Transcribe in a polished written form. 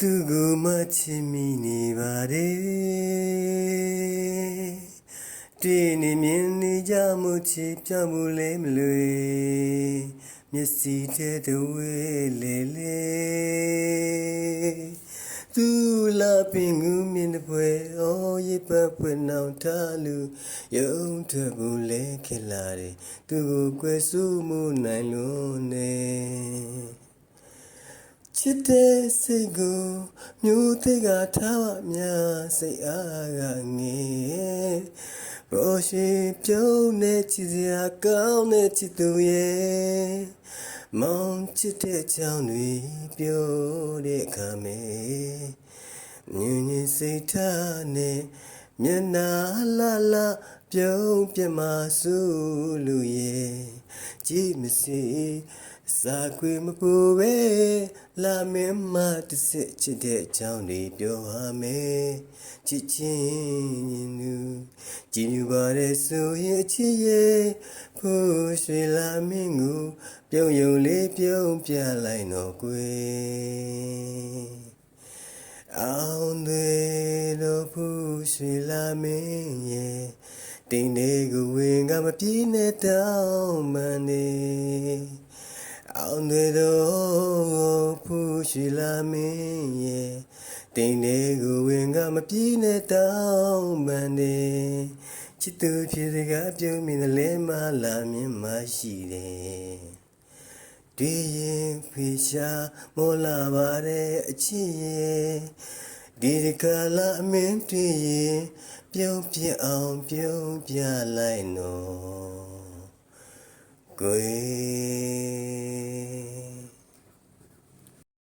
သူကိုမှချစ်မိနေပါတယ်တွေ့နေမြင်နေကြမှုချစ်ပြောင်းမှုလဲမလွေမျက်စိထဲတဝဲလေလေသူလာပင်ငူးမြင်တဲ့ပွဲအော်ရပတ်ဖွယ်နောင်ထားလူယုံထွက်ဘူးလဲခလာတယ်သူကိုကွယ်ဆူမှုနိုင်လို့နေချစ်တဲ့စိတ်ကိုမျိုးသေးကထားပါများစိတ်အားကငယ်ဘောရှိပြုံးနေချစ်စရာကောင်းတဲ့ချစ်သူရဲ့မောင်ချစ်တဲ့ချောင်းတွေပြောတဲ့အခါမဲ့ညင်ညင်စိတ်ထားနဲ့မျက်နာလာလာပြုံးပြမဆူလူရဲ့ကြည့်မစီစာခွေမပူပဲလာမင်းမတစစ်ချစ်တဲ့အကြောင်းတွေပြောပါမယ်ချစ်ချင်းလူကြည်ညိုပါတဲ့ဆိုရင်ချစ်ရဲ့ဖို့ရွှေလာမင်းကိုပြုံးယုံလေးပြုံးပြလိုက်တော့ကွယ်အောင်တွေတော့ဖို့ရွှေလာမင်းရဲ့တင်းလေးကိုဝင်ကမပြေးနဲ့တောင်းမှန်နေအောင်တွေတော့ဖူးရှိလာမင်းရဲ့တင်းလေးကိုဝင်ကမပြေးနဲ့တောင်းမှန်နေချစ်သူဖြစ်စကားပြုံးမြင်တဲ့လဲမလာမြင်မရှိတယ်ဒီရင်ဖေရှာမောလာပါတဲ့အချစ်ရဲ့ဒီကလာအမင်းတည်ရင်ပြုံးပြအောင်ပြုံးပြလိုက်နော်ကွယ်